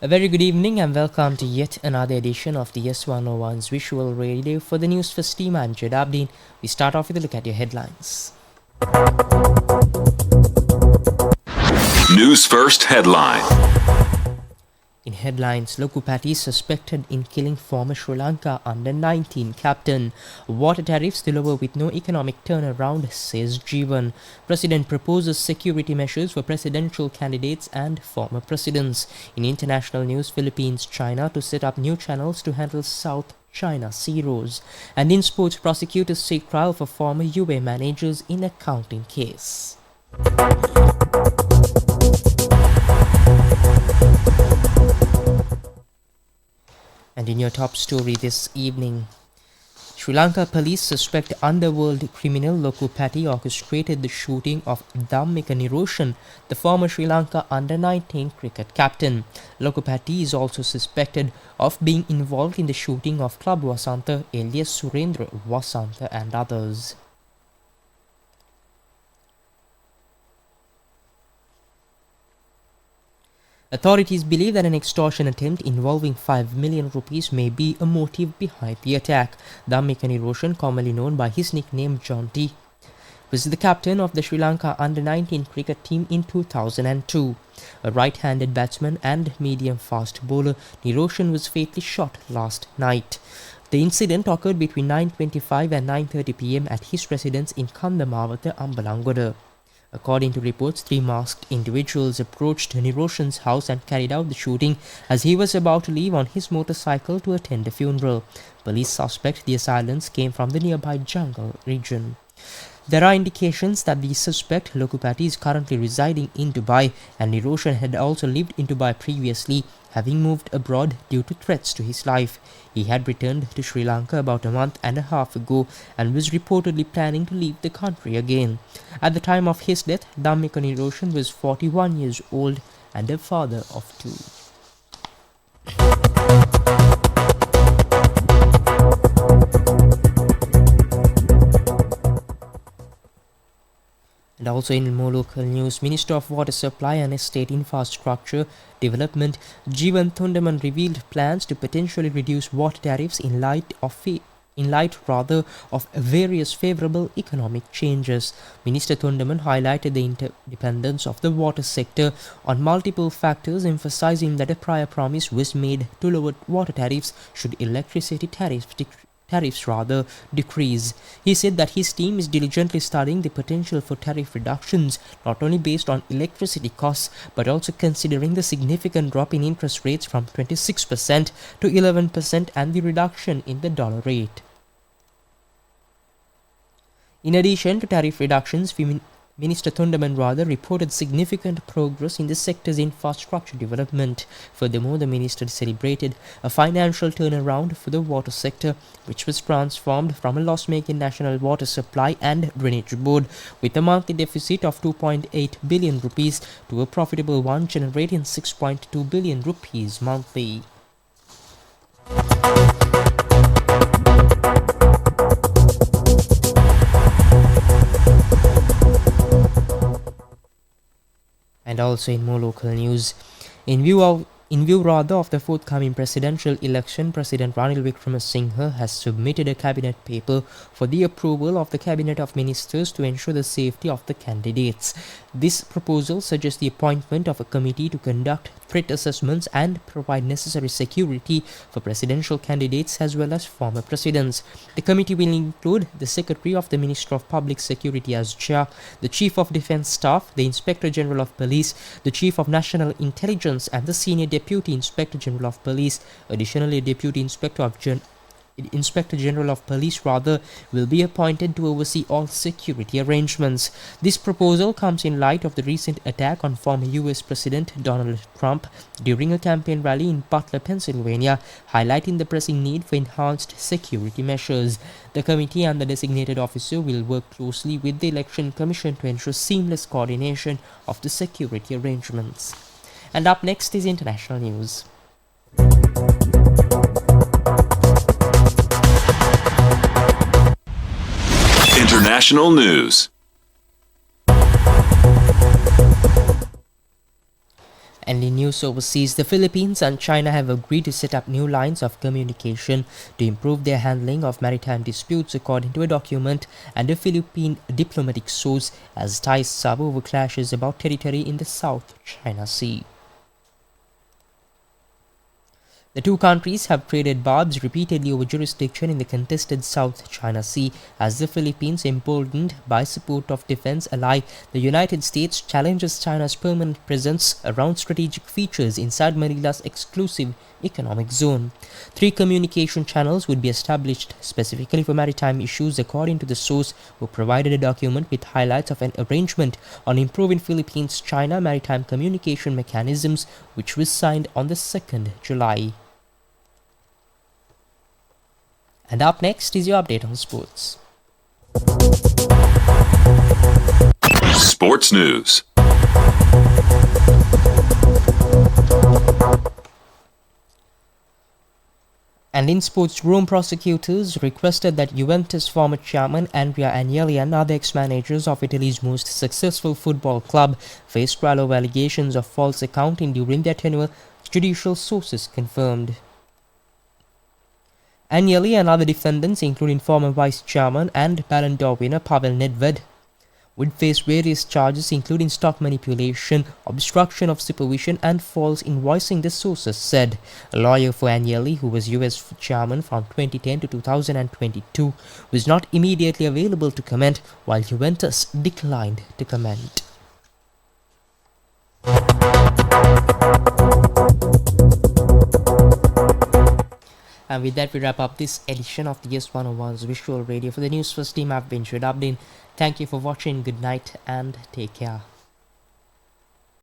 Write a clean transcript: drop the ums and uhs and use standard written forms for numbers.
A very good evening and welcome to yet another edition of the S101's Visual Radio for the Newsfirst team. I'm Jadabdeen. We start off with a look at your headlines. News First headline. In headlines, Loku Patti suspected in killing former Sri Lanka under-19 captain. Water tariffs to lower with no economic turnaround, says Jeevan. President proposes security measures for presidential candidates and former presidents. In international news, Philippines, China to set up new channels to handle South China Sea rows. And in sports, prosecutors seek trial for former UA managers in accounting case. And in your top story this evening, Sri Lanka police suspect underworld criminal Loku Patti orchestrated the shooting of Dhammika Niroshan, the former Sri Lanka under-19 cricket captain. Loku Patti is also suspected of being involved in the shooting of Club Vasantha, alias Surendra Vasantha and others. Authorities believe that an extortion attempt involving 5 million rupees may be a motive behind the attack. Dhammika Niroshan, commonly known by his nickname John D, was the captain of the Sri Lanka under-19 cricket team in 2002. A right-handed batsman and medium-fast bowler, Niroshan was fatally shot last night. The incident occurred between 9:25 and 9:30 pm at his residence in Kandamawatha, Ambalangoda. According to reports, 3 masked individuals approached Niroshan's house and carried out the shooting as he was about to leave on his motorcycle to attend a funeral. Police suspect the assailants came from the nearby jungle region. There are indications that the suspect, Loku Patti, is currently residing in Dubai, and Niroshan had also lived in Dubai previously, having moved abroad due to threats to his life. He had returned to Sri Lanka about a month and a half ago and was reportedly planning to leave the country again. At the time of his death, Dhammika Niroshan was 41 years old and a father of 2. And also in more local news, Minister of Water Supply and Estate Infrastructure Development Jeevan Thundaman revealed plans to potentially reduce water tariffs in light of various favorable economic changes. Minister Thundaman highlighted the interdependence of the water sector on multiple factors, emphasizing that a prior promise was made to lower water tariffs should electricity tariffs decrease. He said that his team is diligently studying the potential for tariff reductions, not only based on electricity costs, but also considering the significant drop in interest rates from 26% to 11% and the reduction in the dollar rate. In addition to tariff reductions, Minister Thundaman reported significant progress in the sector's infrastructure development. Furthermore, the minister celebrated a financial turnaround for the water sector, which was transformed from a loss-making National Water Supply and Drainage Board with a monthly deficit of 2.8 billion rupees to a profitable one generating 6.2 billion rupees monthly. And also in more local news, in view of the forthcoming presidential election, President Ranil Wickremesinghe has submitted a cabinet paper for the approval of the Cabinet of Ministers to ensure the safety of the candidates. This proposal suggests the appointment of a committee to conduct threat assessments and provide necessary security for presidential candidates as well as former presidents. The committee will include the Secretary of the Ministry of Public Security as chair, the Chief of Defence Staff, the Inspector General of Police, the Chief of National Intelligence and the Senior Deputy Inspector General of Police. Additionally, a Deputy Inspector General of Police will be appointed to oversee all security arrangements. This proposal comes in light of the recent attack on former US President Donald Trump during a campaign rally in Butler, Pennsylvania, highlighting the pressing need for enhanced security measures. The committee and the designated officer will work closely with the Election Commission to ensure seamless coordination of the security arrangements. And up next is international news. International news. And in news overseas, the Philippines and China have agreed to set up new lines of communication to improve their handling of maritime disputes, according to a document and a Philippine diplomatic source, as ties sub over clashes about territory in the South China Sea. The two countries have traded barbs repeatedly over jurisdiction in the contested South China Sea, as the Philippines, emboldened by support of defense ally the United States, challenges China's permanent presence around strategic features inside Manila's exclusive economic zone. 3 communication channels would be established specifically for maritime issues, according to the source, who provided a document with highlights of an arrangement on improving Philippines-China maritime communication mechanisms, which was signed on the 2nd July. And up next is your update on sports. Sports news. And in sports, Rome prosecutors requested that Juventus former chairman Andrea Agnelli and other ex-managers of Italy's most successful football club face trial over allegations of false accounting during their tenure, judicial sources confirmed. Agnelli and other defendants, including former vice chairman and Ballon d'Or winner Pavel Nedved, would face various charges including stock manipulation, obstruction of supervision and false invoicing, the sources said. A lawyer for Agnelli, who was US chairman from 2010 to 2022, was not immediately available to comment, while Juventus declined to comment. And with that, we wrap up this edition of the S101's Visual Radio. For the Newsfirst team, I've been Shuddabdin. Thank you for watching, good night, and take care.